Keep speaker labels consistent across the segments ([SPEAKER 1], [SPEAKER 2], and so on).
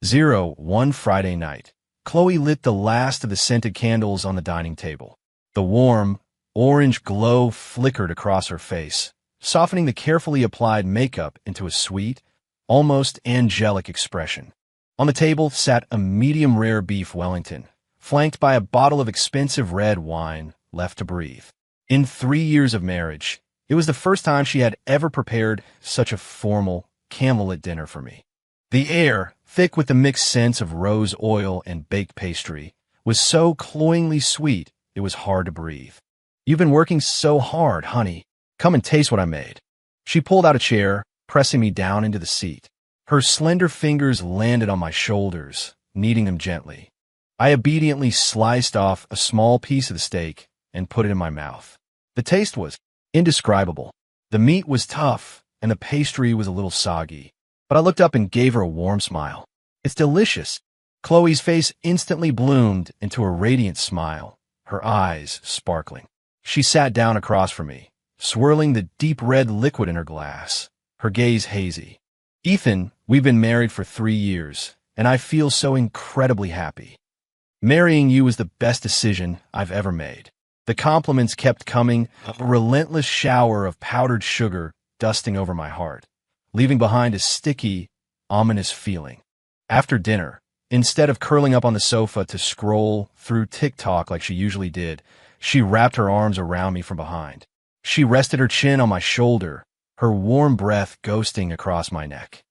[SPEAKER 1] One Friday night, Chloe lit the last of the scented candles on the dining table. The warm, orange glow flickered across her face, softening the carefully applied makeup into a sweet, almost angelic expression. On the table sat a medium-rare beef Wellington, flanked by a bottle of expensive red wine left to breathe. In 3 years of marriage, it was the first time she had ever prepared such a formal, candlelit dinner for me. The air, thick with the mixed scents of rose oil and baked pastry, was so cloyingly sweet it was hard to breathe. "You've been working so hard, honey. Come and taste what I made." She pulled out a chair, pressing me down into the seat. Her slender fingers landed on my shoulders, kneading them gently. I obediently sliced off a small piece of the steak and put it in my mouth. The taste was indescribable. The meat was tough, and the pastry was a little soggy. But I looked up and gave her a warm smile. "It's delicious." Chloe's face instantly bloomed into a radiant smile, her eyes sparkling. She sat down across from me, swirling the deep red liquid in her glass, her gaze hazy. "Ethan, we've been married for 3 years, and I feel so incredibly happy. Marrying you was the best decision I've ever made." The compliments kept coming, a relentless shower of powdered sugar dusting over my heart, leaving behind a sticky, ominous feeling. After dinner, instead of curling up on the sofa to scroll through TikTok like she usually did, she wrapped her arms around me from behind. She rested her chin on my shoulder, her warm breath ghosting across my neck.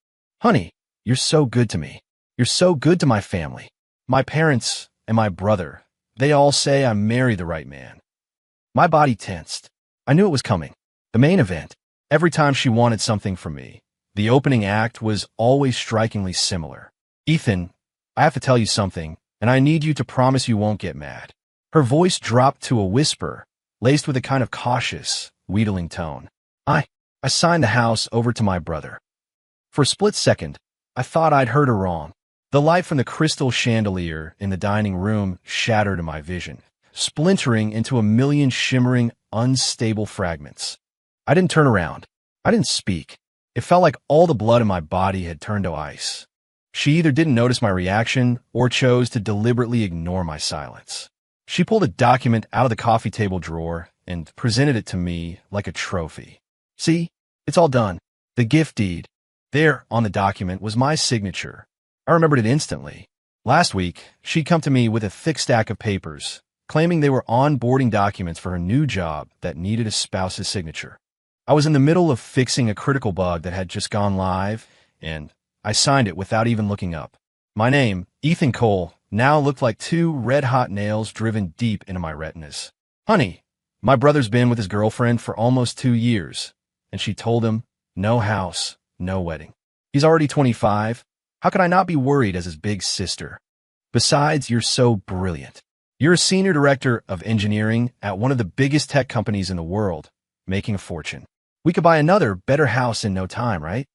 [SPEAKER 1] "Honey, you're so good to me. You're so good to my family. My parents and my brother, they all say I marry the right man." My body tensed. I knew it was coming. The main event. Every time she wanted something from me, the opening act was always strikingly similar. "Ethan, I have to tell you something, and I need you to promise you won't get mad." Her voice dropped to a whisper, laced with a kind of cautious, wheedling tone. I signed the house over to my brother." For a split second, I thought I'd heard her wrong. The light from the crystal chandelier in the dining room shattered in my vision, splintering into a million shimmering, unstable fragments. I didn't turn around. I didn't speak. It felt like all the blood in my body had turned to ice. She either didn't notice my reaction or chose to deliberately ignore my silence. She pulled a document out of the coffee table drawer and presented it to me like a trophy. "See, it's all done. The gift deed." There, on the document, was my signature. I remembered it instantly. Last week, she'd come to me with a thick stack of papers, claiming they were onboarding documents for her new job that needed a spouse's signature. I was in the middle of fixing a critical bug that had just gone live, and I signed it without even looking up. My name, Ethan Cole, now looked like 2 red-hot nails driven deep into my retinas. "Honey, my brother's been with his girlfriend for almost 2 years, and she told him, no house, no wedding. He's already 25. How could I not be worried as his big sister? Besides, you're so brilliant. You're a senior director of engineering at one of the biggest tech companies in the world, making a fortune. We could buy another, better house in no time, right?"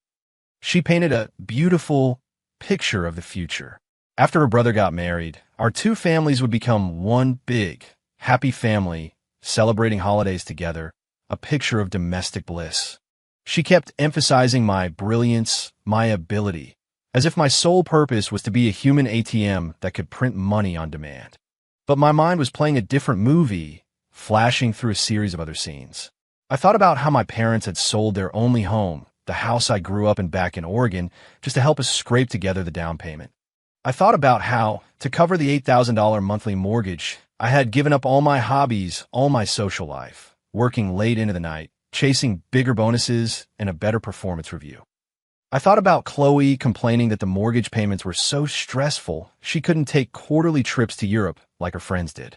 [SPEAKER 1] She painted a beautiful picture of the future. After her brother got married, our 2 families would become one big, happy family, celebrating holidays together, a picture of domestic bliss. She kept emphasizing my brilliance, my ability, as if my sole purpose was to be a human ATM that could print money on demand. But my mind was playing a different movie, flashing through a series of other scenes. I thought about how my parents had sold their only home, the house I grew up in back in Oregon, just to help us scrape together the down payment. I thought about how, to cover the $8,000 monthly mortgage, I had given up all my hobbies, all my social life, working late into the night, chasing bigger bonuses and a better performance review. I thought about Chloe complaining that the mortgage payments were so stressful she couldn't take quarterly trips to Europe like her friends did.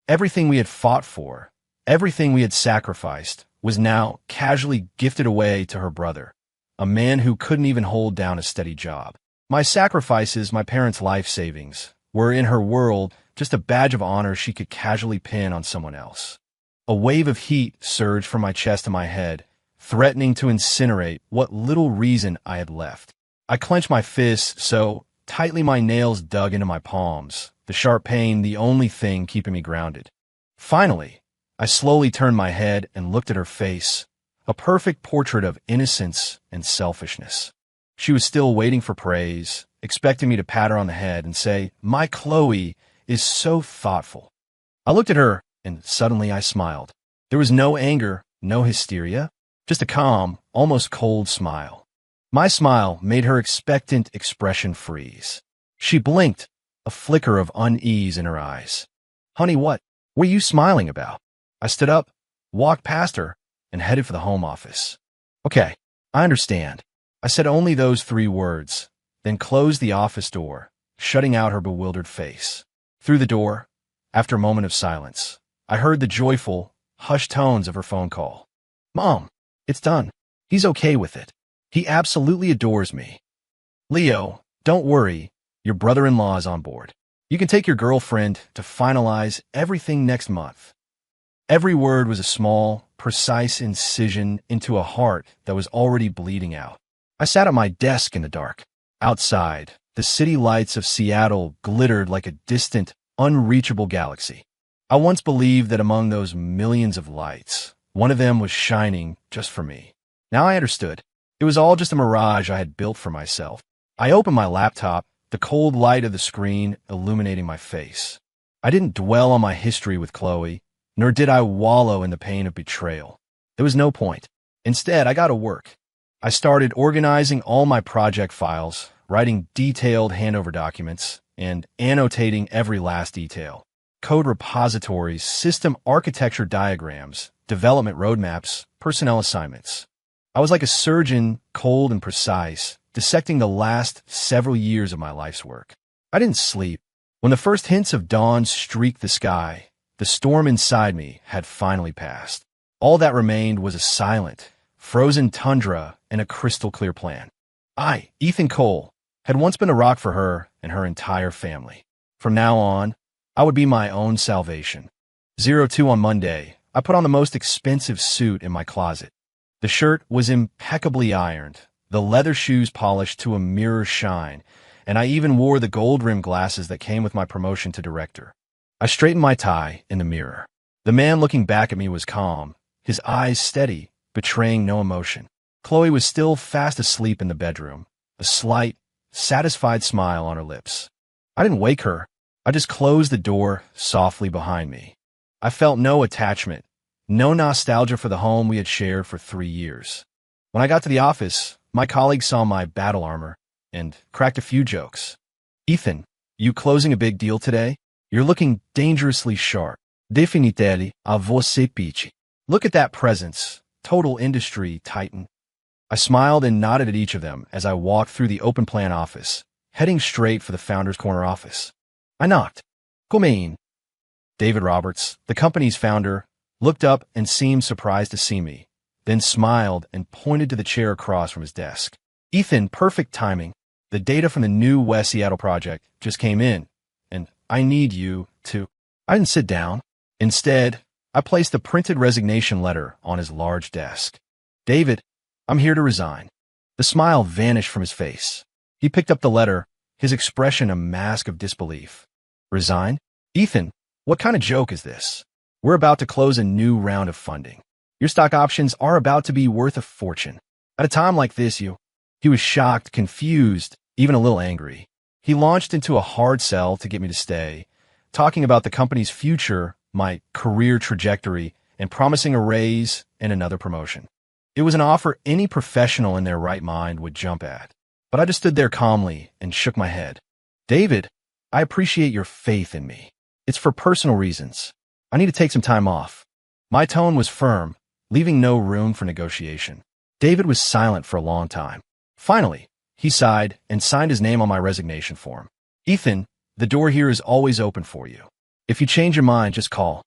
[SPEAKER 1] Everything we had fought for, everything we had sacrificed, was now casually gifted away to her brother, a man who couldn't even hold down a steady job. My sacrifices, my parents' life savings, were in her world just a badge of honor she could casually pin on someone else. A wave of heat surged from my chest to my head, threatening to incinerate what little reason I had left. I clenched my fists so tightly my nails dug into my palms, the sharp pain the only thing keeping me grounded. Finally, I slowly turned my head and looked at her face, a perfect portrait of innocence and selfishness. She was still waiting for praise, expecting me to pat her on the head and say, "My Chloe is so thoughtful." I looked at her, and suddenly I smiled. There was no anger, no hysteria, just a calm, almost cold smile. My smile made her expectant expression freeze. She blinked, a flicker of unease in her eyes. "Honey, what are you smiling about?" I stood up, walked past her, and headed for the home office. "Okay, I understand." I said only those 3 words, then closed the office door, shutting out her bewildered face. Through the door, after a moment of silence, I heard the joyful, hushed tones of her phone call. "Mom, it's done. He's okay with it. He absolutely adores me. Leo, don't worry, your brother-in-law is on board. You can take your girlfriend to finalize everything next month." Every word was a small, precise incision into a heart that was already bleeding out. I sat at my desk in the dark. Outside, the city lights of Seattle glittered like a distant, unreachable galaxy. I once believed that among those millions of lights, one of them was shining just for me. Now I understood. It was all just a mirage I had built for myself. I opened my laptop, the cold light of the screen illuminating my face. I didn't dwell on my history with Chloe, nor did I wallow in the pain of betrayal. There was no point. Instead, I got to work. I started organizing all my project files, writing detailed handover documents, and annotating every last detail. Code repositories, system architecture diagrams, development roadmaps, personnel assignments. I was like a surgeon, cold and precise, dissecting the last several years of my life's work. I didn't sleep. When the first hints of dawn streaked the sky, the storm inside me had finally passed. All that remained was a silent, frozen tundra and a crystal-clear plan. I, Ethan Cole, had once been a rock for her and her entire family. From now on, I would be my own salvation. 02 on Monday, I put on the most expensive suit in my closet. The shirt was impeccably ironed, the leather shoes polished to a mirror shine, and I even wore the gold-rimmed glasses that came with my promotion to director. I straightened my tie in the mirror. The man looking back at me was calm, his eyes steady, betraying no emotion. Chloe was still fast asleep in the bedroom, a slight, satisfied smile on her lips. I didn't wake her. I just closed the door softly behind me. I felt no attachment, no nostalgia for the home we had shared for 3 years. When I got to the office, my colleagues saw my battle armor and cracked a few jokes. "Ethan, you closing a big deal today? You're looking dangerously sharp. Definitely a você piche. Look at that presence, total industry titan." I smiled and nodded at each of them as I walked through the open plan office, heading straight for the founder's corner office. I knocked. "Come in." David Roberts, the company's founder, looked up and seemed surprised to see me, then smiled and pointed to the chair across from his desk. "Ethan, perfect timing. The data from the new West Seattle project just came in, and I need you to—" I didn't sit down. Instead, I placed a printed resignation letter on his large desk. "David, I'm here to resign." The smile vanished from his face. He picked up the letter, his expression a mask of disbelief. "Resign? Ethan, what kind of joke is this? We're about to close a new round of funding. Your stock options are about to be worth a fortune. At a time like this, you—" He was shocked, confused, even a little angry. He launched into a hard sell to get me to stay, talking about the company's future, my career trajectory, and promising a raise and another promotion. It was an offer any professional in their right mind would jump at. But I just stood there calmly and shook my head. "David, I appreciate your faith in me. It's for personal reasons. I need to take some time off." My tone was firm, leaving no room for negotiation. David was silent for a long time. Finally, he sighed and signed his name on my resignation form. "Ethan, the door here is always open for you. If you change your mind, just call."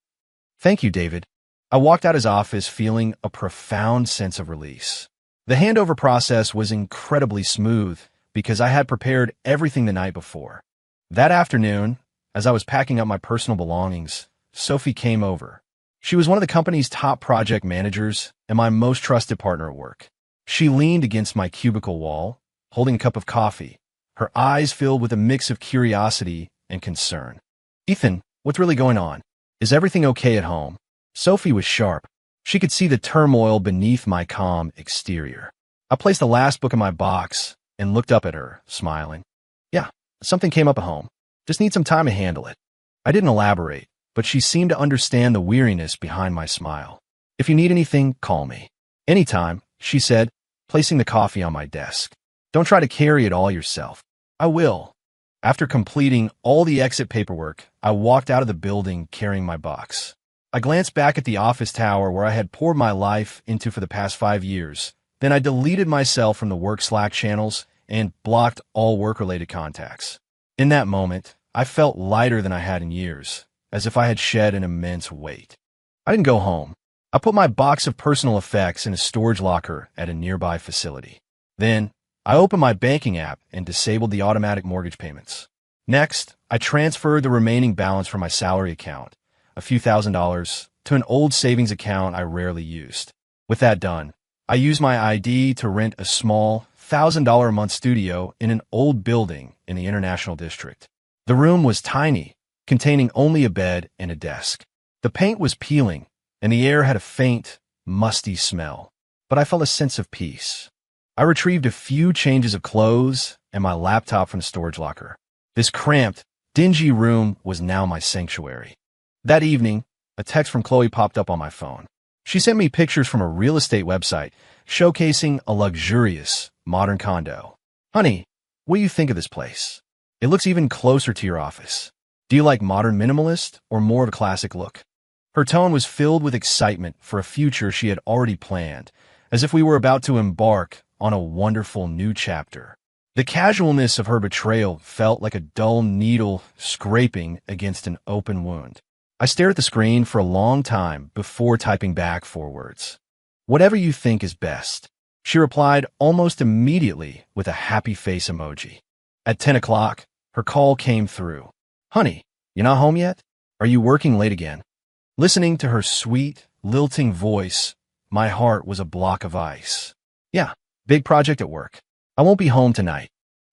[SPEAKER 1] "Thank you, David." I walked out his office feeling a profound sense of release. The handover process was incredibly smooth because I had prepared everything the night before. That afternoon, as I was packing up my personal belongings, Sophie came over. She was one of the company's top project managers and my most trusted partner at work. She leaned against my cubicle wall, holding a cup of coffee, her eyes filled with a mix of curiosity and concern. "Ethan, what's really going on? Is everything okay at home?" Sophie was sharp. She could see the turmoil beneath my calm exterior. I placed the last book in my box and looked up at her, smiling. Something came up at home. Just need some time to handle it. I didn't elaborate, but she seemed to understand the weariness behind my smile. If you need anything, call me. Anytime, she said, placing the coffee on my desk. Don't try to carry it all yourself. I will. After completing all the exit paperwork, I walked out of the building carrying my box. I glanced back at the office tower where I had poured my life into for the past 5 years. Then I deleted myself from the work Slack channels and blocked all work-related contacts. In that moment, I felt lighter than I had in years, as if I had shed an immense weight. I didn't go home. I put my box of personal effects in a storage locker at a nearby facility. Then, I opened my banking app and disabled the automatic mortgage payments. Next, I transferred the remaining balance from my salary account, a few $1,000s, to an old savings account I rarely used. With that done, I used my ID to rent a small, $1,000-a-month studio in an old building in the International District. The room was tiny, containing only a bed and a desk. The paint was peeling, and the air had a faint, musty smell. But I felt a sense of peace. I retrieved a few changes of clothes and my laptop from the storage locker. This cramped, dingy room was now my sanctuary. That evening, a text from Chloe popped up on my phone. She sent me pictures from a real estate website showcasing a luxurious, modern condo. Honey, what do you think of this place? It looks even closer to your office. Do you like modern minimalist or more of a classic look? Her tone was filled with excitement for a future she had already planned, as if we were about to embark on a wonderful new chapter. The casualness of her betrayal felt like a dull needle scraping against an open wound. I stared at the screen for a long time before typing back 4 words. Whatever you think is best. She replied almost immediately with a happy face emoji. At 10 o'clock, her call came through. Honey, you not home yet? Are you working late again? Listening to her sweet, lilting voice, my heart was a block of ice. Yeah, big project at work. I won't be home tonight.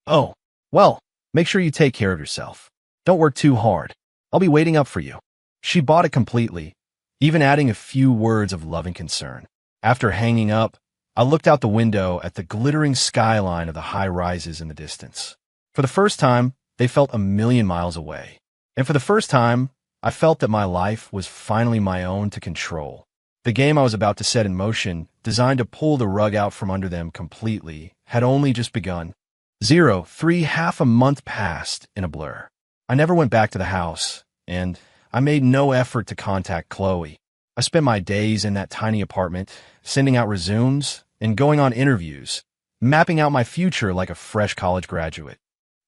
[SPEAKER 1] Oh, well, make sure you take care of yourself. Don't work too hard. I'll be waiting up for you. She bought it completely, even adding a few words of loving concern. After hanging up, I looked out the window at the glittering skyline of the high rises in the distance. For the first time, they felt a million miles away. And for the first time, I felt that my life was finally my own to control. The game I was about to set in motion, designed to pull the rug out from under them completely, had only just begun. 3.5 months passed in a blur. I never went back to the house, and I made no effort to contact Chloe. I spent my days in that tiny apartment, sending out resumes and going on interviews, mapping out my future like a fresh college graduate.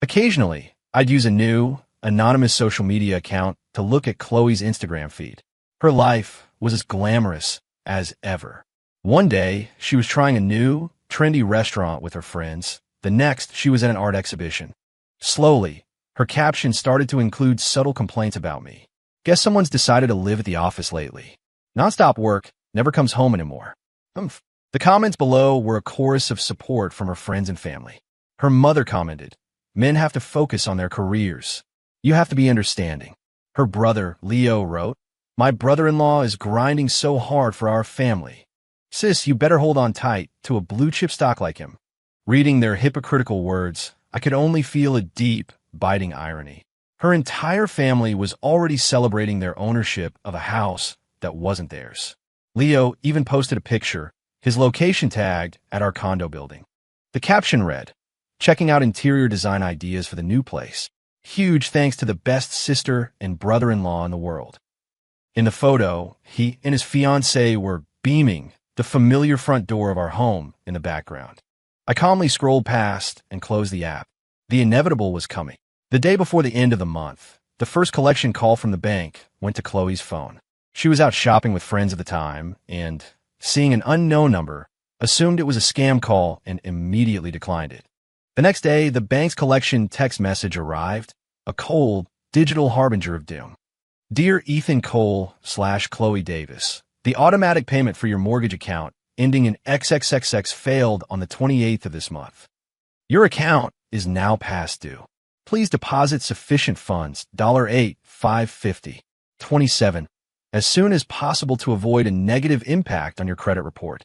[SPEAKER 1] Occasionally, I'd use a new, anonymous social media account to look at Chloe's Instagram feed. Her life was as glamorous as ever. One day, she was trying a new, trendy restaurant with her friends. The next, she was at an art exhibition. Slowly, her caption started to include subtle complaints about me. Guess someone's decided to live at the office lately. Nonstop work, never comes home anymore. Humph. The comments below were a chorus of support from her friends and family. Her mother commented, "Men have to focus on their careers. You have to be understanding." Her brother, Leo, wrote, "My brother-in-law is grinding so hard for our family. Sis, you better hold on tight to a blue-chip stock like him." Reading their hypocritical words, I could only feel a deep, biting irony. Her entire family was already celebrating their ownership of a house that wasn't theirs. Leo even posted a picture, his location tagged, at our condo building. The caption read, "Checking out interior design ideas for the new place. Huge thanks to the best sister and brother-in-law in the world." In the photo, he and his fiancée were beaming, the familiar front door of our home in the background. I calmly scrolled past and closed the app. The inevitable was coming. The day before the end of the month, the first collection call from the bank went to Chloe's phone. She was out shopping with friends at the time and, seeing an unknown number, assumed it was a scam call and immediately declined it. The next day, the bank's collection text message arrived, a cold, digital harbinger of doom. "Dear Ethan Cole/Chloe Davis, the automatic payment for your mortgage account ending in XXXX failed on the 28th of this month. Your account is now past due. Please deposit sufficient funds, $8,550, 27, as soon as possible to avoid a negative impact on your credit report."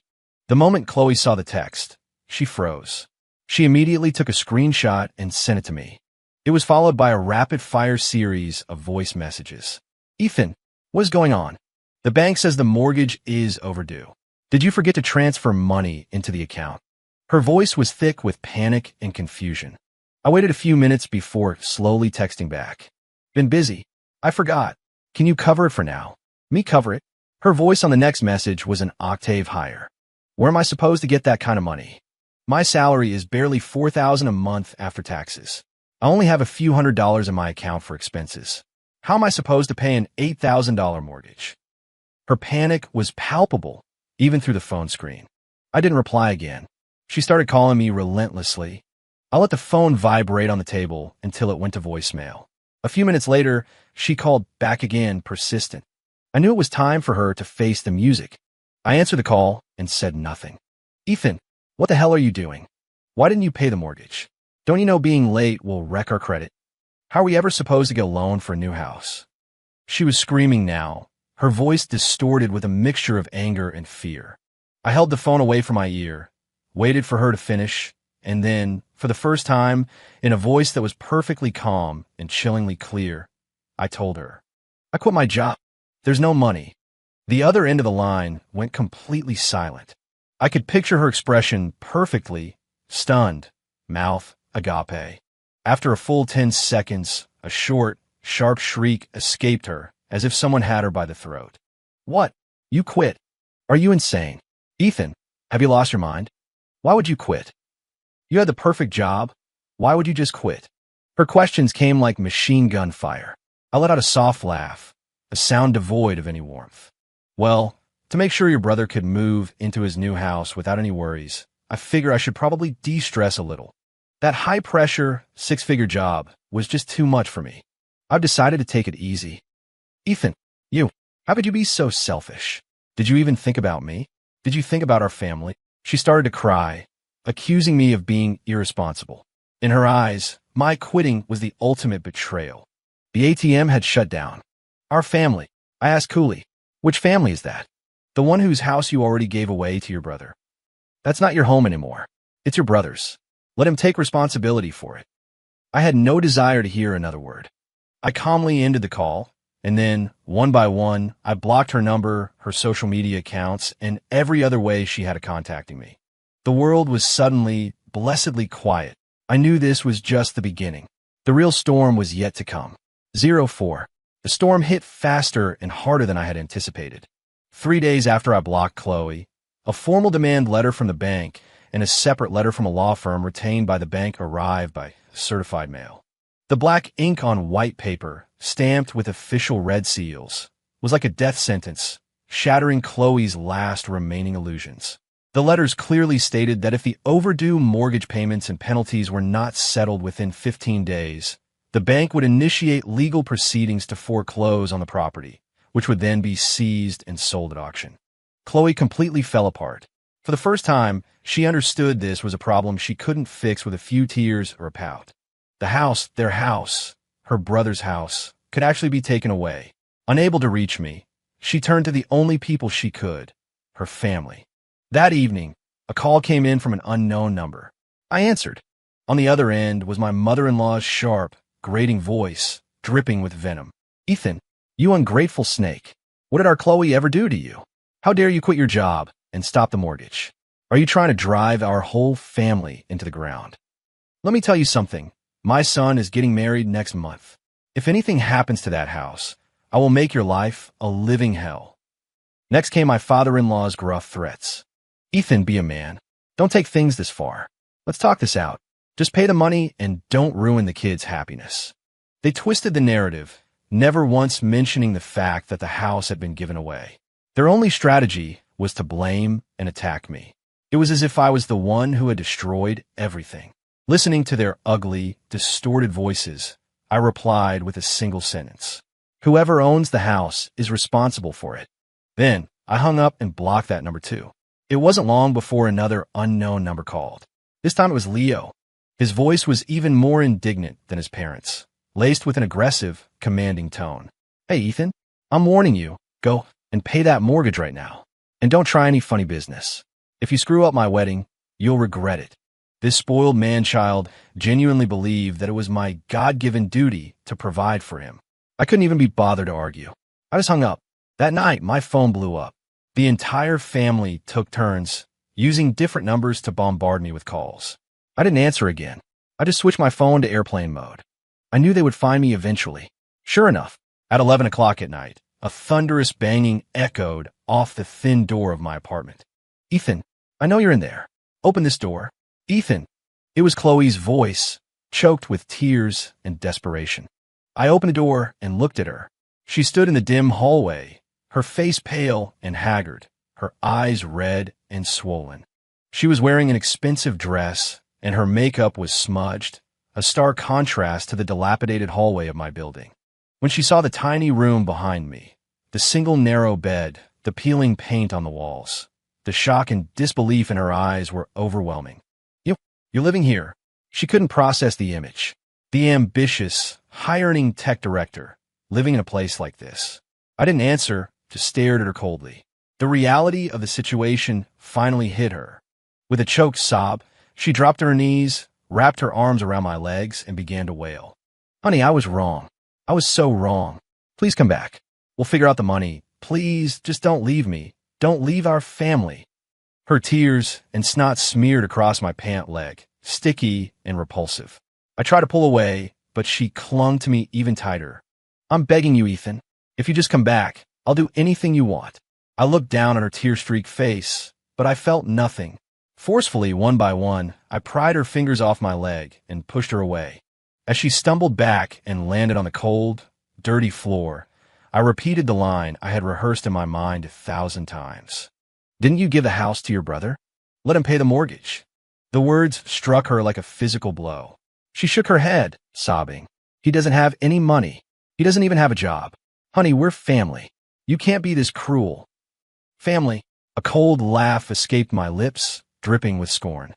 [SPEAKER 1] The moment Chloe saw the text, she froze. She immediately took a screenshot and sent it to me. It was followed by a rapid-fire series of voice messages. Ethan, what is going on? The bank says the mortgage is overdue. Did you forget to transfer money into the account? Her voice was thick with panic and confusion. I waited a few minutes before slowly texting back. Been busy. I forgot. Can you cover it for now? Me cover it? Her voice on the next message was an octave higher. Where am I supposed to get that kind of money? My salary is barely $4,000 a month after taxes. I only have a few $100s in my account for expenses. How am I supposed to pay an $8,000 mortgage? Her panic was palpable, even through the phone screen. I didn't reply again. She started calling me relentlessly. I let the phone vibrate on the table until it went to voicemail. A few minutes later, she called back again, persistent. I knew it was time for her to face the music. I answered the call and said nothing. Ethan, what the hell are you doing? Why didn't you pay the mortgage? Don't you know being late will wreck our credit? How are we ever supposed to get a loan for a new house? She was screaming now, her voice distorted with a mixture of anger and fear. I held the phone away from my ear, waited for her to finish, and then, for the first time, in a voice that was perfectly calm and chillingly clear, I told her, I quit my job. There's no money. The other end of the line went completely silent. I could picture her expression perfectly, stunned, mouth agape. After a full 10 seconds, a short, sharp shriek escaped her, as if someone had her by the throat. What? You quit? Are you insane? Ethan, have you lost your mind? Why would you quit? You had the perfect job. Why would you just quit? Her questions came like machine gun fire. I let out a soft laugh, a sound devoid of any warmth. Well, to make sure your brother could move into his new house without any worries, I figure I should probably de-stress a little. That high-pressure, six-figure job was just too much for me. I've decided to take it easy. Ethan, how could you be so selfish? Did you even think about me? Did you think about our family? She started to cry, accusing me of being irresponsible. In her eyes, my quitting was the ultimate betrayal. The ATM had shut down. Our family. I asked coolly, which family is that? The one whose house you already gave away to your brother. That's not your home anymore. It's your brother's. Let him take responsibility for it. I had no desire to hear another word. I calmly ended the call, and then, one by one, I blocked her number, her social media accounts, and every other way she had of contacting me. The world was suddenly, blessedly quiet. I knew this was just the beginning. The real storm was yet to come. 04. The storm hit faster and harder than I had anticipated. 3 days after I blocked Chloe, a formal demand letter from the bank and a separate letter from a law firm retained by the bank arrived by certified mail. The black ink on white paper, stamped with official red seals, was like a death sentence, shattering Chloe's last remaining illusions. The letters clearly stated that if the overdue mortgage payments and penalties were not settled within 15 days, the bank would initiate legal proceedings to foreclose on the property, which would then be seized and sold at auction. Chloe completely fell apart. For the first time, she understood this was a problem she couldn't fix with a few tears or a pout. The house, their house, her brother's house, could actually be taken away. Unable to reach me, she turned to the only people she could, her family. That evening, a call came in from an unknown number. I answered. On the other end was my mother-in-law's sharp, grating voice, dripping with venom. Ethan, you ungrateful snake. What did our Chloe ever do to you? How dare you quit your job and stop the mortgage? Are you trying to drive our whole family into the ground? Let me tell you something. My son is getting married next month. If anything happens to that house, I will make your life a living hell. Next came my father-in-law's gruff threats. Ethan, be a man. Don't take things this far. Let's talk this out. Just pay the money and don't ruin the kids' happiness. They twisted the narrative, never once mentioning the fact that the house had been given away. Their only strategy was to blame and attack me. It was as if I was the one who had destroyed everything. Listening to their ugly, distorted voices, I replied with a single sentence. Whoever owns the house is responsible for it. Then, I hung up and blocked that number too. It wasn't long before another unknown number called. This time it was Leo. His voice was even more indignant than his parents', laced with an aggressive, commanding tone. Hey, Ethan, I'm warning you. Go and pay that mortgage right now. And don't try any funny business. If you screw up my wedding, you'll regret it. This spoiled man-child genuinely believed that it was my God-given duty to provide for him. I couldn't even be bothered to argue. I just hung up. That night, my phone blew up. The entire family took turns using different numbers to bombard me with calls. I didn't answer again. I just switched my phone to airplane mode. I knew they would find me eventually. Sure enough, at 11 o'clock at night, a thunderous banging echoed off the thin door of my apartment. "Ethan, I know you're in there. Open this door." "Ethan." It was Chloe's voice, choked with tears and desperation. I opened the door and looked at her. She stood in the dim hallway, her face pale and haggard, her eyes red and swollen. She was wearing an expensive dress, and her makeup was smudged, a stark contrast to the dilapidated hallway of my building. When she saw the tiny room behind me, the single narrow bed, the peeling paint on the walls, the shock and disbelief in her eyes were overwhelming. You're living here." She couldn't process the image. The ambitious, high-earning tech director, living in a place like this. I didn't answer, just stared at her coldly. The reality of the situation finally hit her. With a choked sob, she dropped to her knees, wrapped her arms around my legs, and began to wail. "Honey, I was wrong. I was so wrong. Please come back. We'll figure out the money. Please, just don't leave me. Don't leave our family." Her tears and snot smeared across my pant leg, sticky and repulsive. I tried to pull away, but she clung to me even tighter. "I'm begging you, Ethan. If you just come back, I'll do anything you want." I looked down at her tear-streaked face, but I felt nothing. Forcefully, one by one, I pried her fingers off my leg and pushed her away. As she stumbled back and landed on the cold, dirty floor, I repeated the line I had rehearsed in my mind 1,000 times. "Didn't you give the house to your brother? Let him pay the mortgage." The words struck her like a physical blow. She shook her head, sobbing. "He doesn't have any money. He doesn't even have a job. Honey, we're family. You can't be this cruel." "Family?" A cold laugh escaped my lips, dripping with scorn.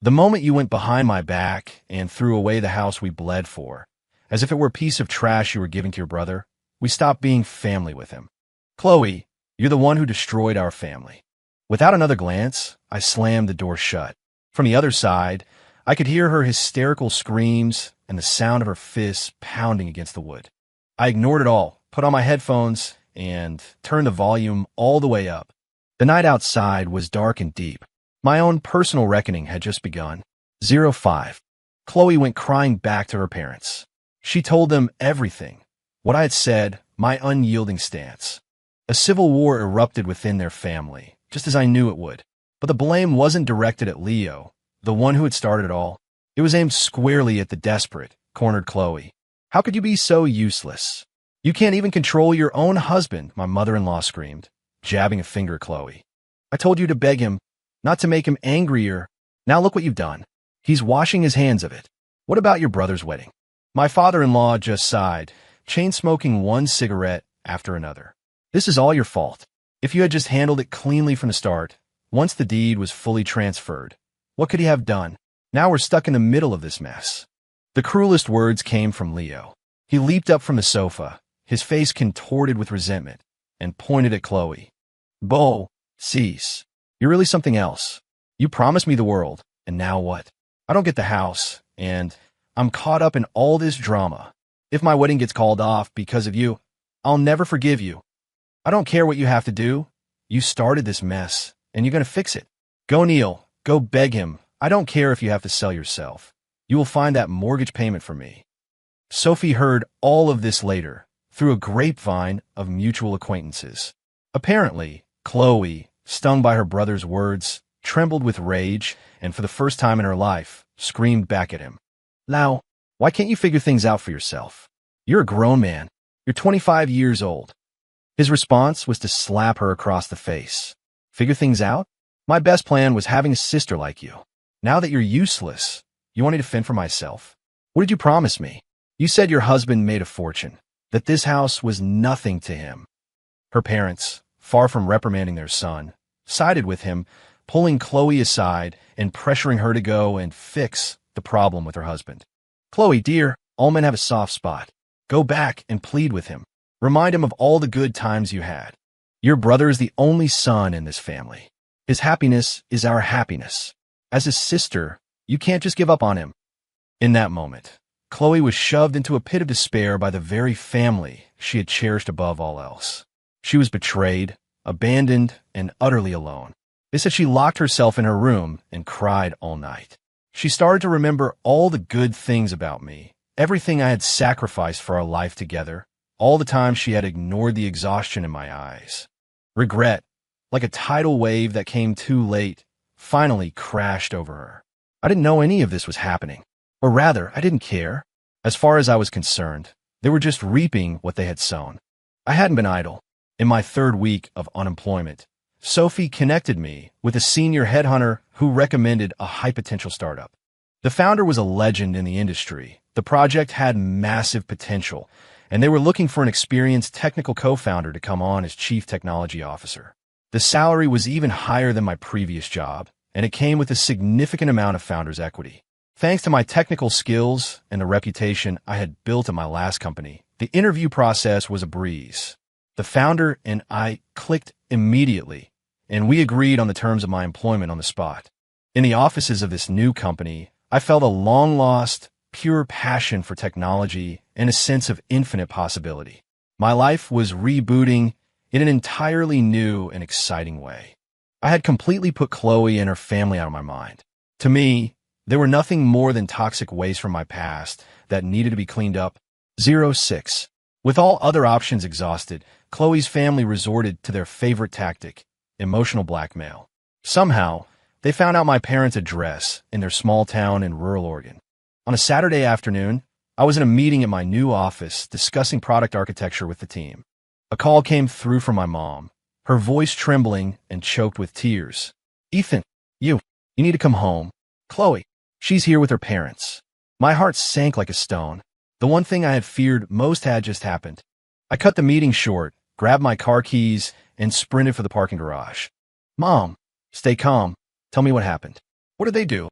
[SPEAKER 1] "The moment you went behind my back and threw away the house we bled for, as if it were a piece of trash you were giving to your brother, we stopped being family with him. Chloe, you're the one who destroyed our family." Without another glance, I slammed the door shut. From the other side, I could hear her hysterical screams and the sound of her fists pounding against the wood. I ignored it all, put on my headphones, and turned the volume all the way up. The night outside was dark and deep. My own personal reckoning had just begun. 05. Chloe went crying back to her parents. She told them everything. What I had said, my unyielding stance. A civil war erupted within their family, just as I knew it would. But the blame wasn't directed at Leo, the one who had started it all. It was aimed squarely at the desperate, cornered Chloe. "How could you be so useless? You can't even control your own husband," my mother-in-law screamed, jabbing a finger at Chloe. "I told you to beg him, not to make him angrier. Now look what you've done. He's washing his hands of it. What about your brother's wedding?" My father-in-law just sighed, chain-smoking one cigarette after another. "This is all your fault. If you had just handled it cleanly from the start, once the deed was fully transferred, what could he have done? Now we're stuck in the middle of this mess." The cruelest words came from Leo. He leaped up from the sofa, his face contorted with resentment, and pointed at Chloe. "Bo, cease. You're really something else. You promised me the world, and now what? I don't get the house, and I'm caught up in all this drama. If my wedding gets called off because of you, I'll never forgive you. I don't care what you have to do. You started this mess, and you're going to fix it. Go kneel. Go beg him. I don't care if you have to sell yourself. You will find that mortgage payment for me." Sophie heard all of this later, through a grapevine of mutual acquaintances. Apparently, Chloe, stung by her brother's words, trembled with rage, and for the first time in her life, screamed back at him. "Now, why can't you figure things out for yourself? You're a grown man. You're 25 years old." His response was to slap her across the face. "Figure things out? My best plan was having a sister like you. Now that you're useless, you want me to fend for myself? What did you promise me? You said your husband made a fortune, that this house was nothing to him." Her parents, far from reprimanding their son, sided with him, pulling Chloe aside and pressuring her to go and fix the problem with her husband. "Chloe, dear, all men have a soft spot. Go back and plead with him. Remind him of all the good times you had. Your brother is the only son in this family. His happiness is our happiness. As his sister, You can't just give up on him. In that moment, Chloe was shoved into a pit of despair by the very family she had cherished above all else. She was betrayed, abandoned, and utterly alone. They said she locked herself in her room and cried all night. She started to remember all the good things about me, everything I had sacrificed for our life together, all the time she had ignored the exhaustion in my eyes. Regret, like a tidal wave that came too late, finally crashed over her. I didn't know any of this was happening. Or rather, I didn't care. As far as I was concerned, they were just reaping what they had sown. I hadn't been idle. In my third week of unemployment, Sophie connected me with a senior headhunter who recommended a high-potential startup. The founder was a legend in the industry. The project had massive potential, and they were looking for an experienced technical co-founder to come on as chief technology officer. The salary was even higher than my previous job, and it came with a significant amount of founder's equity. Thanks to my technical skills and the reputation I had built at my last company, the interview process was a breeze. The founder and I clicked immediately, and we agreed on the terms of my employment on the spot. In the offices of this new company, I felt a long-lost, pure passion for technology and a sense of infinite possibility. My life was rebooting in an entirely new and exciting way. I had completely put Chloe and her family out of my mind. To me, they were nothing more than toxic waste from my past that needed to be cleaned up. 06. With all other options exhausted, Chloe's family resorted to their favorite tactic, emotional blackmail. Somehow, they found out my parents' address in their small town in rural Oregon. On a Saturday afternoon, I was in a meeting at my new office discussing product architecture with the team. A call came through from my mom, her voice trembling and choked with tears. "Ethan, you need to come home. Chloe, she's here with her parents." My heart sank like a stone. The one thing I had feared most had just happened. I cut the meeting short, grabbed my car keys, and sprinted for the parking garage. "Mom, stay calm. Tell me what happened." "What did they do?"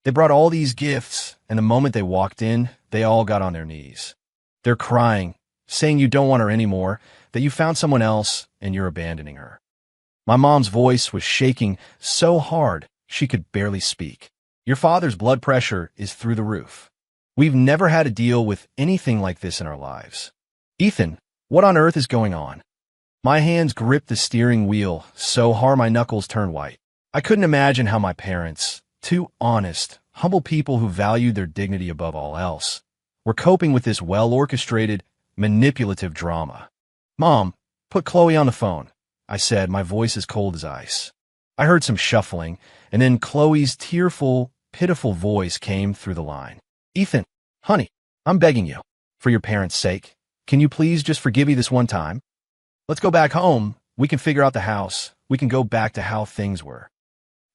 [SPEAKER 1] They brought all these gifts, and the moment they walked in, they all got on their knees. They're crying, saying you don't want her anymore, that you found someone else, and you're abandoning her." My mom's voice was shaking so hard she could barely speak. "Your father's blood pressure is through the roof. We've never had to deal with anything like this in our lives. Ethan, what on earth is going on?" My hands gripped the steering wheel so hard my knuckles turned white. I couldn't imagine how my parents, two honest, humble people who valued their dignity above all else, were coping with this well-orchestrated, manipulative drama. "Mom, put Chloe on the phone," I said, my voice as cold as ice. I heard some shuffling, and then Chloe's tearful, pitiful voice came through the line. "Ethan, honey, I'm begging you, for your parents' sake, can you please just forgive me this one time? Let's go back home. We can figure out the house. We can go back to how things were."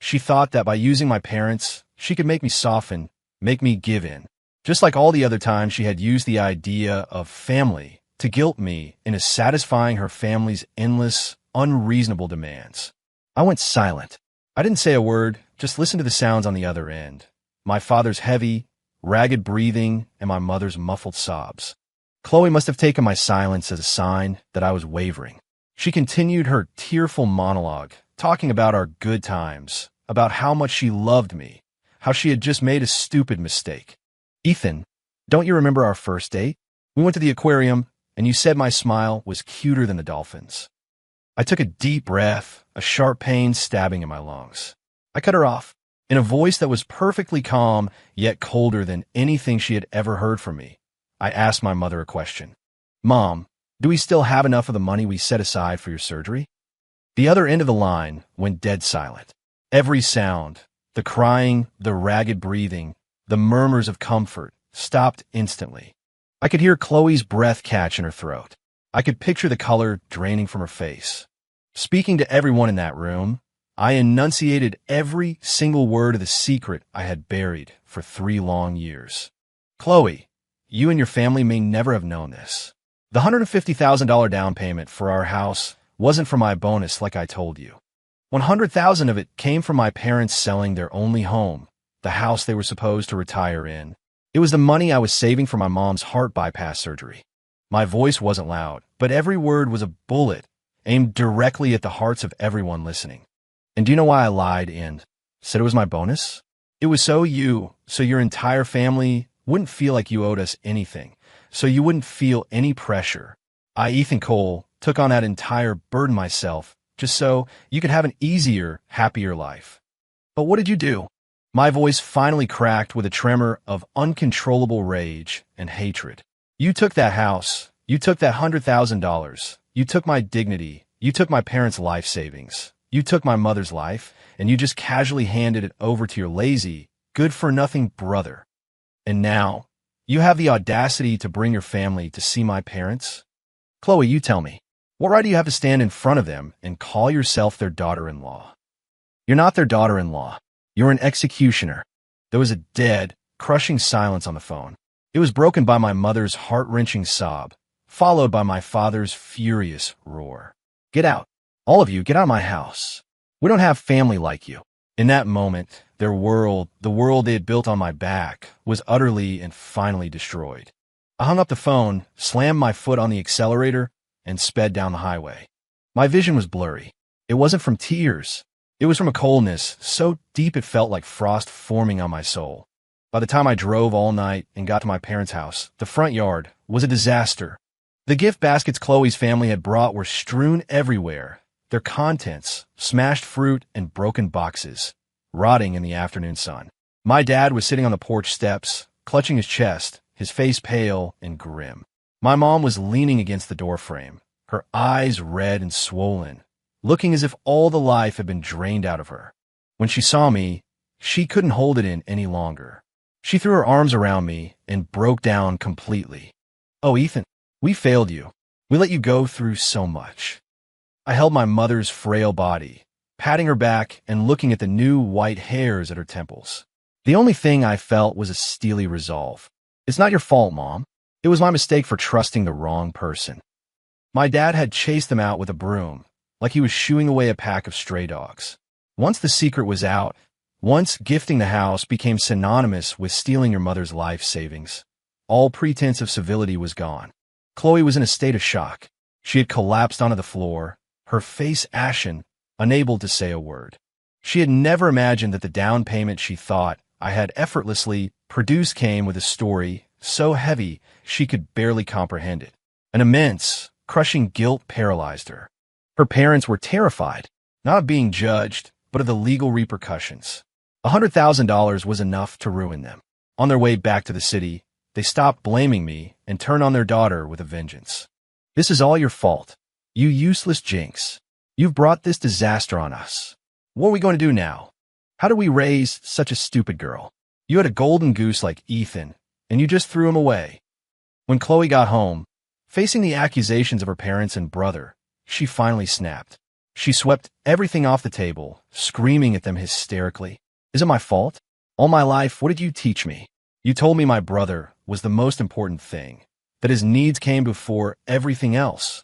[SPEAKER 1] She thought that by using my parents, she could make me soften, make me give in, just like all the other times she had used the idea of family to guilt me into satisfying her family's endless, unreasonable demands. I went silent. I didn't say a word, just listened to the sounds on the other end. My father's heavy, ragged breathing, and my mother's muffled sobs. Chloe must have taken my silence as a sign that I was wavering. She continued her tearful monologue, talking about our good times, about how much she loved me, how she had just made a stupid mistake. "Ethan, don't you remember our first date? We went to the aquarium, and you said my smile was cuter than the dolphins." I took a deep breath, a sharp pain stabbing in my lungs. I cut her off. In a voice that was perfectly calm, yet colder than anything she had ever heard from me, I asked my mother a question. "Mom, do we still have enough of the money we set aside for your surgery?" The other end of the line went dead silent. Every sound, the crying, the ragged breathing, the murmurs of comfort, stopped instantly. I could hear Chloe's breath catch in her throat. I could picture the color draining from her face. Speaking to everyone in that room, I enunciated every single word of the secret I had buried for 3 long years. "Chloe, you and your family may never have known this. The $150,000 down payment for our house wasn't for my bonus like I told you. $100,000 of it came from my parents selling their only home, the house they were supposed to retire in. It was the money I was saving for my mom's heart bypass surgery." My voice wasn't loud, but every word was a bullet aimed directly at the hearts of everyone listening. "And do you know why I lied and said it was my bonus? It was so your entire family wouldn't feel like you owed us anything, so you wouldn't feel any pressure. I, Ethan Cole, took on that entire burden myself, just so you could have an easier, happier life. But what did you do? My voice finally cracked with a tremor of uncontrollable rage and hatred. You took that house. You took that $100,000. You took my dignity. You took my parents' life savings. You took my mother's life, and you just casually handed it over to your lazy, good-for-nothing brother. And now, you have the audacity to bring your family to see my parents? Chloe, you tell me, what right do you have to stand in front of them and call yourself their daughter-in-law? You're not their daughter-in-law. You're an executioner. There was a dead, crushing silence on the phone. It was broken by my mother's heart-wrenching sob, followed by my father's furious roar. Get out. All of you, get out of my house. We don't have family like you. In that moment, the world they had built on my back, was utterly and finally destroyed. I hung up the phone, slammed my foot on the accelerator, and sped down the highway. My vision was blurry. It wasn't from tears. It was from a coldness so deep it felt like frost forming on my soul. By the time I drove all night and got to my parents' house, the front yard was a disaster. The gift baskets Chloe's family had brought were strewn everywhere, their contents, smashed fruit and broken boxes, rotting in the afternoon sun. My dad was sitting on the porch steps, clutching his chest, his face pale and grim. My mom was leaning against the doorframe, her eyes red and swollen, looking as if all the life had been drained out of her. When she saw me, she couldn't hold it in any longer. She threw her arms around me and broke down completely. Oh, Ethan, we failed you. We let you go through so much. I held my mother's frail body, patting her back and looking at the new white hairs at her temples. The only thing I felt was a steely resolve. It's not your fault, Mom. It was my mistake for trusting the wrong person. My dad had chased them out with a broom, like he was shooing away a pack of stray dogs. Once the secret was out, once gifting the house became synonymous with stealing your mother's life savings, all pretense of civility was gone. Chloe was in a state of shock. She had collapsed onto the floor, her face ashen, unable to say a word. She had never imagined that the down payment she thought I had effortlessly produced came with a story so heavy she could barely comprehend it. An immense, crushing guilt paralyzed her. Her parents were terrified, not of being judged, but of the legal repercussions. $100,000 was enough to ruin them. On their way back to the city, they stopped blaming me and turned on their daughter with a vengeance. This is all your fault. You useless jinx. You've brought this disaster on us. What are we going to do now? How do we raise such a stupid girl? You had a golden goose like Ethan, and you just threw him away. When Chloe got home, facing the accusations of her parents and brother, she finally snapped. She swept everything off the table, screaming at them hysterically. Is it my fault? All my life, what did you teach me? You told me my brother was the most important thing, that his needs came before everything else.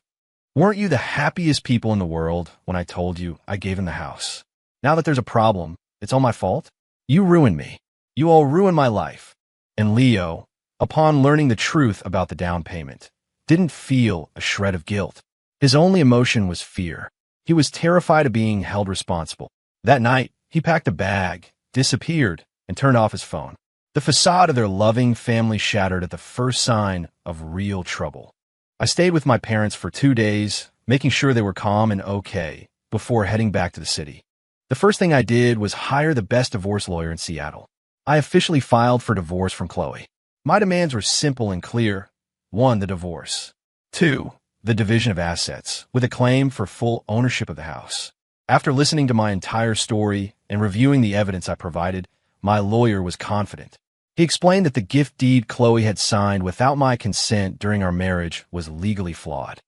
[SPEAKER 1] Weren't you the happiest people in the world when I told you I gave him the house? Now that there's a problem, it's all my fault? You ruined me. You all ruined my life. And Leo, upon learning the truth about the down payment, didn't feel a shred of guilt. His only emotion was fear. He was terrified of being held responsible. That night, he packed a bag, disappeared, and turned off his phone. The facade of their loving family shattered at the first sign of real trouble. I stayed with my parents for 2 days, making sure they were calm and okay, before heading back to the city. The first thing I did was hire the best divorce lawyer in Seattle. I officially filed for divorce from Chloe. My demands were simple and clear. 1, the divorce. 2, the division of assets, with a claim for full ownership of the house. After listening to my entire story and reviewing the evidence I provided, my lawyer was confident. He explained that the gift deed Chloe had signed without my consent during our marriage was legally flawed.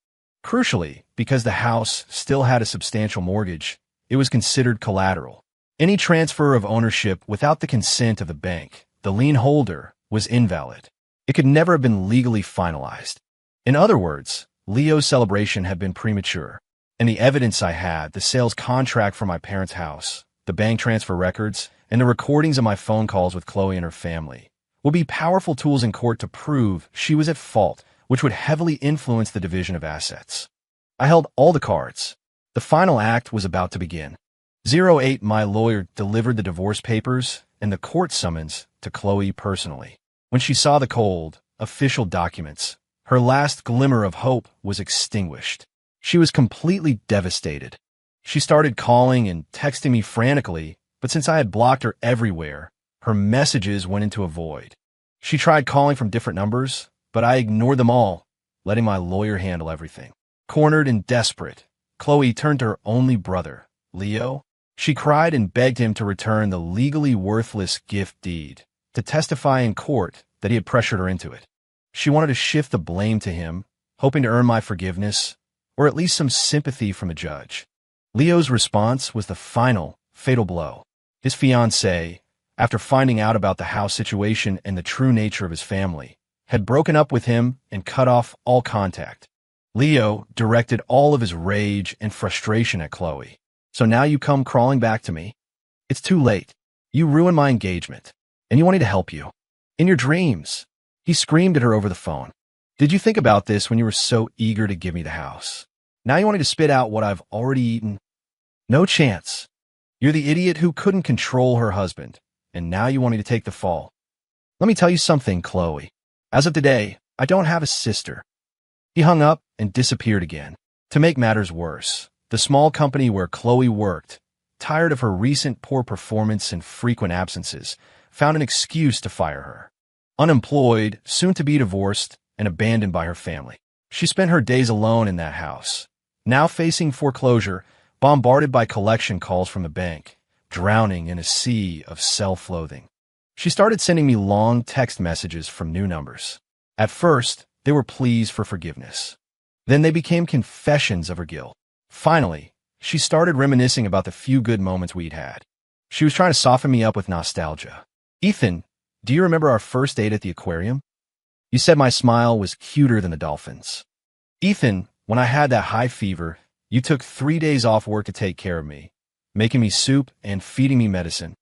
[SPEAKER 1] Crucially, because the house still had a substantial mortgage, it was considered collateral. Any transfer of ownership without the consent of the bank, the lien holder, was invalid. It could never have been legally finalized. In other words, Leo's celebration had been premature, and the evidence I had, the sales contract for my parents' house, the bank transfer records, and the recordings of my phone calls with Chloe and her family, would be powerful tools in court to prove she was at fault, which would heavily influence the division of assets. I held all the cards. The final act was about to begin. 08 My lawyer delivered the divorce papers and the court summons to Chloe personally. When she saw the cold, official documents, her last glimmer of hope was extinguished. She was completely devastated. She started calling and texting me frantically, but since I had blocked her everywhere, her messages went into a void. She tried calling from different numbers, but I ignored them all, letting my lawyer handle everything. Cornered and desperate, Chloe turned to her only brother, Leo. She cried and begged him to return the legally worthless gift deed, to testify in court that he had pressured her into it. She wanted to shift the blame to him, hoping to earn my forgiveness, or at least some sympathy from a judge. Leo's response was the final, fatal blow. His fiancée, after finding out about the house situation and the true nature of his family, had broken up with him and cut off all contact. Leo directed all of his rage and frustration at Chloe. So now you come crawling back to me? It's too late. You ruined my engagement, and you want me to help you. In your dreams, he screamed at her over the phone. Did you think about this when you were so eager to give me the house? Now you want me to spit out what I've already eaten? No chance. You're the idiot who couldn't control her husband, and now you want me to take the fall. Let me tell you something, Chloe. As of today, I don't have a sister. He hung up and disappeared again. To make matters worse, the small company where Chloe worked, tired of her recent poor performance and frequent absences, found an excuse to fire her. Unemployed, soon to be divorced, and abandoned by her family, she spent her days alone in that house. Now facing foreclosure, bombarded by collection calls from the bank, drowning in a sea of self-loathing. She started sending me long text messages from new numbers. At first, they were pleas for forgiveness. Then they became confessions of her guilt. Finally, she started reminiscing about the few good moments we'd had. She was trying to soften me up with nostalgia. Ethan, do you remember our first date at the aquarium? You said my smile was cuter than the dolphins. Ethan, when I had that high fever, you took 3 days off work to take care of me, making me soup and feeding me medicine.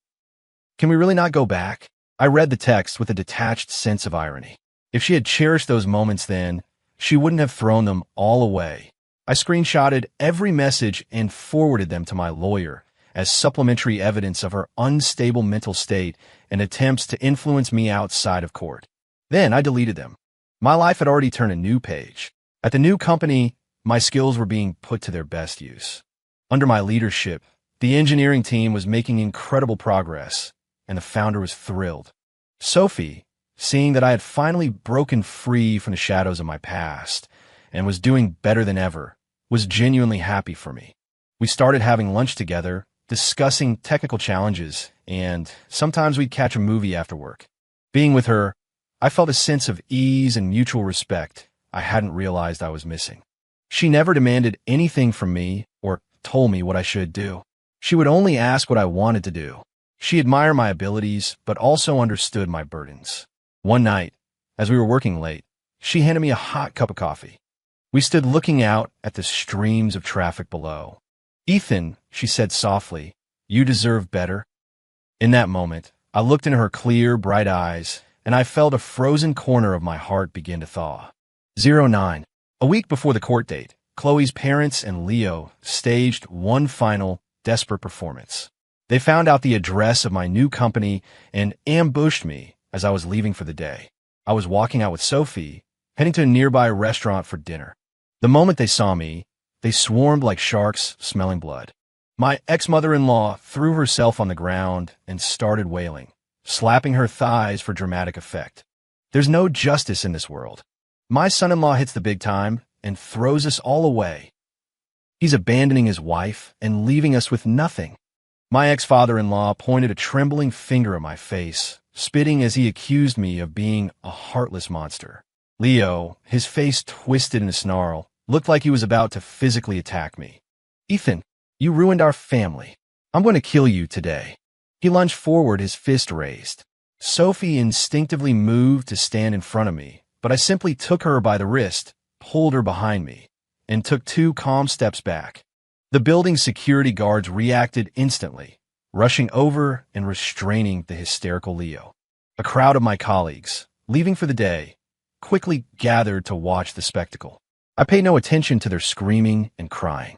[SPEAKER 1] Can we really not go back? I read the text with a detached sense of irony. If she had cherished those moments then, she wouldn't have thrown them all away. I screenshotted every message and forwarded them to my lawyer as supplementary evidence of her unstable mental state and attempts to influence me outside of court. Then I deleted them. My life had already turned a new page. At the new company, my skills were being put to their best use. Under my leadership, the engineering team was making incredible progress, and the founder was thrilled. Sophie, seeing that I had finally broken free from the shadows of my past and was doing better than ever, was genuinely happy for me. We started having lunch together, discussing technical challenges, and sometimes we'd catch a movie after work. Being with her, I felt a sense of ease and mutual respect I hadn't realized I was missing. She never demanded anything from me or told me what I should do. She would only ask what I wanted to do. She admired my abilities, but also understood my burdens. One night, as we were working late, she handed me a hot cup of coffee. We stood looking out at the streams of traffic below. Ethan, she said softly, you deserve better. In that moment, I looked into her clear, bright eyes, and I felt a frozen corner of my heart begin to thaw. 09. A week before the court date, Chloe's parents and Leo staged one final, desperate performance. They found out the address of my new company and ambushed me as I was leaving for the day. I was walking out with Sophie, heading to a nearby restaurant for dinner. The moment they saw me, they swarmed like sharks smelling blood. My ex-mother-in-law threw herself on the ground and started wailing, slapping her thighs for dramatic effect. There's no justice in this world. My son-in-law hits the big time and throws us all away. He's abandoning his wife and leaving us with nothing. My ex-father-in-law pointed a trembling finger at my face, spitting as he accused me of being a heartless monster. Leo, his face twisted in a snarl, looked like he was about to physically attack me. Ethan, you ruined our family. I'm going to kill you today. He lunged forward, his fist raised. Sophie instinctively moved to stand in front of me, but I simply took her by the wrist, pulled her behind me, and took 2 calm steps back. The building's security guards reacted instantly, rushing over and restraining the hysterical Leo. A crowd of my colleagues, leaving for the day, quickly gathered to watch the spectacle. I paid no attention to their screaming and crying.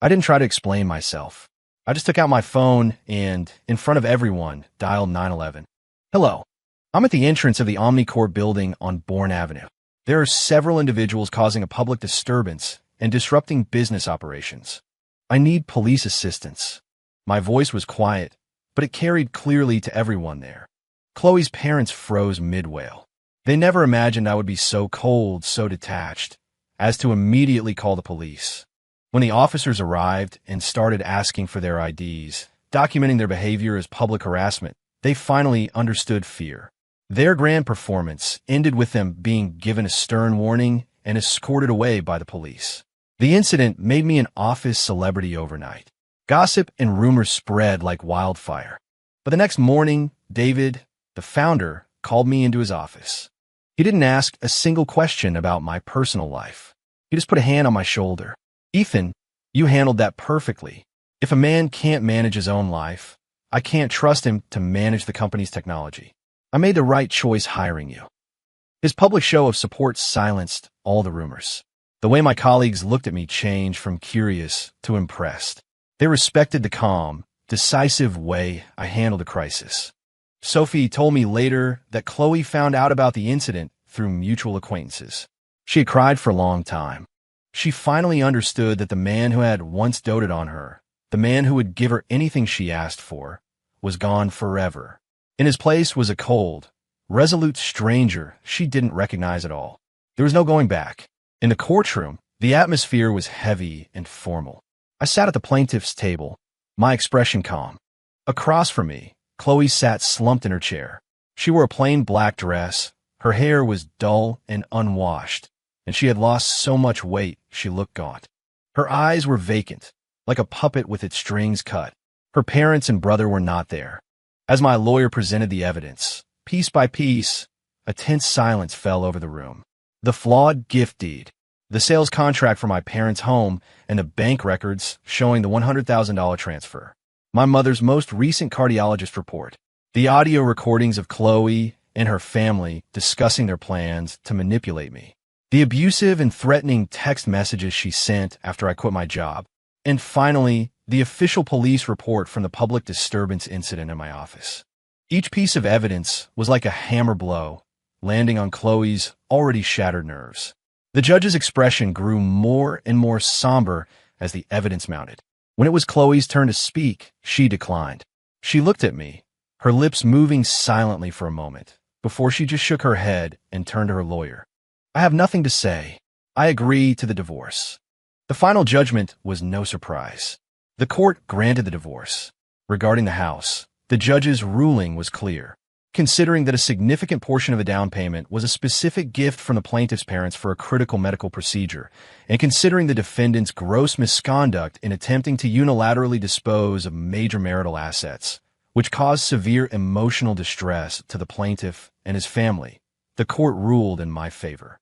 [SPEAKER 1] I didn't try to explain myself. I just took out my phone and, in front of everyone, dialed 911. Hello. I'm at the entrance of the Omnicorp building on Bourne Avenue. There are several individuals causing a public disturbance and disrupting business operations. I need police assistance. My voice was quiet, but it carried clearly to everyone there. Chloe's parents froze mid-wail. They never imagined I would be so cold, so detached, as to immediately call the police. When the officers arrived and started asking for their IDs, documenting their behavior as public harassment, they finally understood fear. Their grand performance ended with them being given a stern warning and escorted away by the police. The incident made me an office celebrity overnight. Gossip and rumors spread like wildfire. But the next morning, David, the founder, called me into his office. He didn't ask a single question about my personal life. He just put a hand on my shoulder. Ethan, you handled that perfectly. If a man can't manage his own life, I can't trust him to manage the company's technology. I made the right choice hiring you. His public show of support silenced all the rumors. The way my colleagues looked at me changed from curious to impressed. They respected the calm, decisive way I handled a crisis. Sophie told me later that Chloe found out about the incident through mutual acquaintances. She had cried for a long time. She finally understood that the man who had once doted on her, the man who would give her anything she asked for, was gone forever. In his place was a cold, resolute stranger she didn't recognize at all. There was no going back. In the courtroom, the atmosphere was heavy and formal. I sat at the plaintiff's table, my expression calm. Across from me, Chloe sat slumped in her chair. She wore a plain black dress, her hair was dull and unwashed, and she had lost so much weight she looked gaunt. Her eyes were vacant, like a puppet with its strings cut. Her parents and brother were not there. As my lawyer presented the evidence, piece by piece, a tense silence fell over the room. The flawed gift deed, the sales contract for my parents' home, and the bank records showing the $100,000 transfer. My mother's most recent cardiologist report. The audio recordings of Chloe and her family discussing their plans to manipulate me. The abusive and threatening text messages she sent after I quit my job. And finally, the official police report from the public disturbance incident in my office. Each piece of evidence was like a hammer blow, landing on Chloe's already shattered nerves. The judge's expression grew more and more somber as the evidence mounted. When it was Chloe's turn to speak, she declined. She looked at me, her lips moving silently for a moment, before she just shook her head and turned to her lawyer. I have nothing to say. I agree to the divorce. The final judgment was no surprise. The court granted the divorce. Regarding the house, the judge's ruling was clear. Considering that a significant portion of a down payment was a specific gift from the plaintiff's parents for a critical medical procedure, and considering the defendant's gross misconduct in attempting to unilaterally dispose of major marital assets, which caused severe emotional distress to the plaintiff and his family, the court ruled in my favor.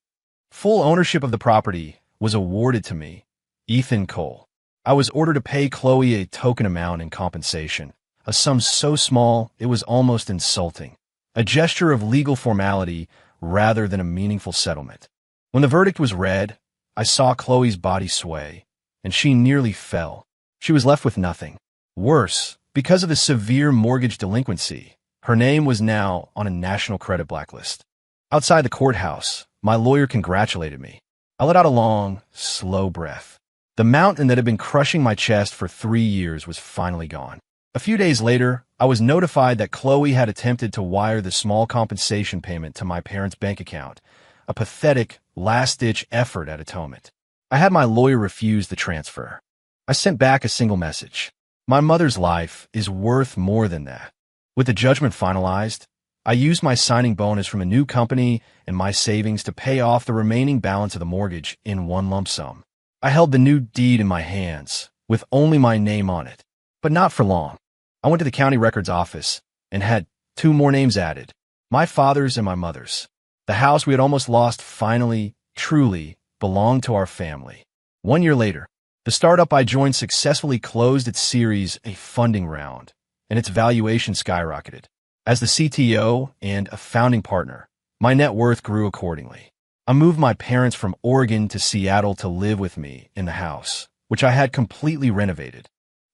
[SPEAKER 1] Full ownership of the property was awarded to me, Ethan Cole. I was ordered to pay Chloe a token amount in compensation, a sum so small it was almost insulting, a gesture of legal formality rather than a meaningful settlement. When the verdict was read, I saw Chloe's body sway, and she nearly fell. She was left with nothing. Worse, because of the severe mortgage delinquency, her name was now on a national credit blacklist. Outside the courthouse, my lawyer congratulated me. I let out a long, slow breath. The mountain that had been crushing my chest for 3 years was finally gone. A few days later, I was notified that Chloe had attempted to wire the small compensation payment to my parents' bank account, a pathetic, last-ditch effort at atonement. I had my lawyer refuse the transfer. I sent back a single message. My mother's life is worth more than that. With the judgment finalized, I used my signing bonus from a new company and my savings to pay off the remaining balance of the mortgage in one lump sum. I held the new deed in my hands, with only my name on it. But not for long. I went to the county records office and had 2 more names added, my father's and my mother's. The house we had almost lost finally, truly, belonged to our family. 1 year later, the startup I joined successfully closed its Series A funding round, and its valuation skyrocketed. As the CTO and a founding partner, my net worth grew accordingly. I moved my parents from Oregon to Seattle to live with me in the house, which I had completely renovated.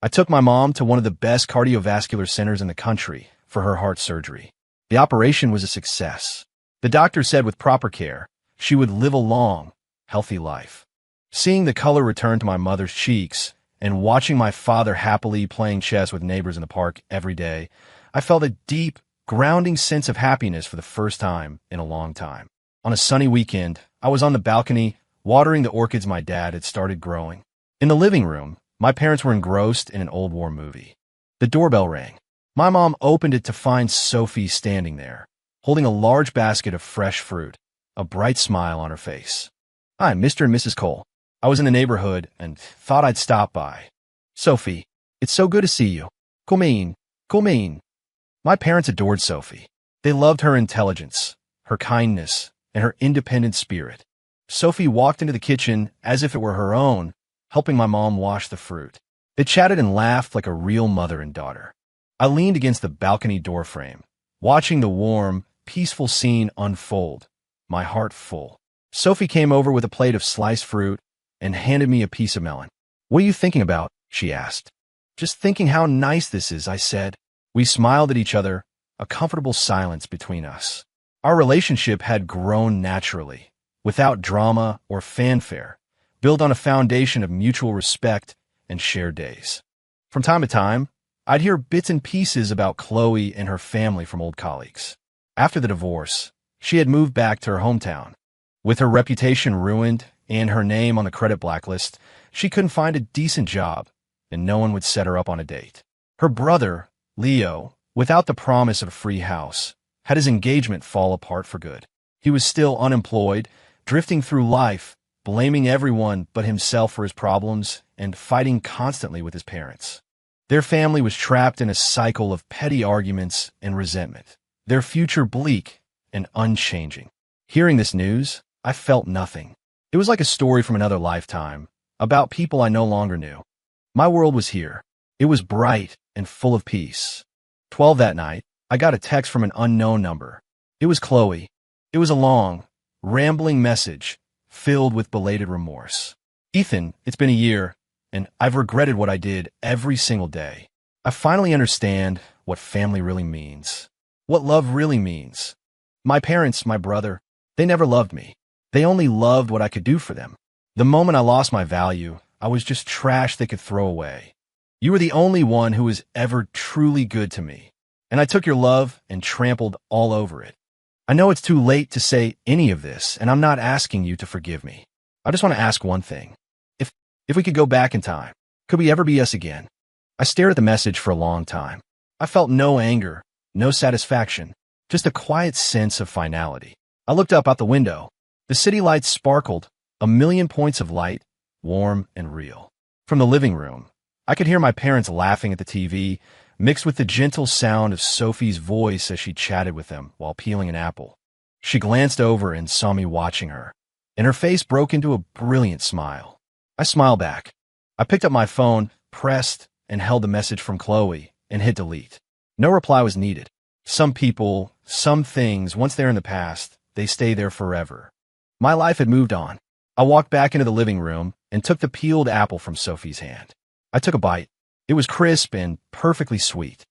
[SPEAKER 1] I took my mom to one of the best cardiovascular centers in the country for her heart surgery. The operation was a success. The doctor said with proper care, she would live a long, healthy life. Seeing the color return to my mother's cheeks and watching my father happily playing chess with neighbors in the park every day, I felt a deep, grounding sense of happiness for the first time in a long time. On a sunny weekend, I was on the balcony watering the orchids my dad had started growing. In the living room, my parents were engrossed in an old war movie. The doorbell rang. My mom opened it to find Sophie standing there, holding a large basket of fresh fruit, a bright smile on her face. "Hi, Mr. and Mrs. Cole. I was in the neighborhood and thought I'd stop by. Sophie, it's so good to see you. Come in, come in." My parents adored Sophie. They loved her intelligence, her kindness, and her independent spirit. Sophie walked into the kitchen as if it were her own, helping my mom wash the fruit. They chatted and laughed like a real mother and daughter. I leaned against the balcony doorframe, watching the warm, peaceful scene unfold, my heart full. Sophie came over with a plate of sliced fruit and handed me a piece of melon. "What are you thinking about?" she asked. "Just thinking how nice this is," I said. We smiled at each other, a comfortable silence between us. Our relationship had grown naturally, without drama or fanfare, built on a foundation of mutual respect and shared days. From time to time, I'd hear bits and pieces about Chloe and her family from old colleagues. After the divorce, she had moved back to her hometown. With her reputation ruined and her name on the credit blacklist, she couldn't find a decent job, and no one would set her up on a date. Her brother, Leo, without the promise of a free house, had his engagement fall apart for good. He was still unemployed, drifting through life, blaming everyone but himself for his problems, and fighting constantly with his parents. Their family was trapped in a cycle of petty arguments and resentment, their future bleak and unchanging. Hearing this news, I felt nothing. It was like a story from another lifetime, about people I no longer knew. My world was here. It was bright and full of peace. 12 that night, I got a text from an unknown number. It was Chloe. It was a long, rambling message filled with belated remorse. "Ethan, it's been a year, and I've regretted what I did every single day. I finally understand what family really means, what love really means. My parents, my brother, they never loved me. They only loved what I could do for them. The moment I lost my value, I was just trash they could throw away. You were the only one who was ever truly good to me, and I took your love and trampled all over it. I know it's too late to say any of this, and I'm not asking you to forgive me. I just want to ask one thing. If we could go back in time, could we ever be us again?" I stared at the message for a long time. I felt no anger, no satisfaction, just a quiet sense of finality. I looked up out the window. The city lights sparkled, a million points of light, warm and real. From the living room, I could hear my parents laughing at the TV, mixed with the gentle sound of Sophie's voice as she chatted with them while peeling an apple. She glanced over and saw me watching her, and her face broke into a brilliant smile. I smiled back. I picked up my phone, pressed, and held the message from Chloe, and hit delete. No reply was needed. Some people, some things, once they're in the past, they stay there forever. My life had moved on. I walked back into the living room and took the peeled apple from Sophie's hand. I took a bite. It was crisp and perfectly sweet.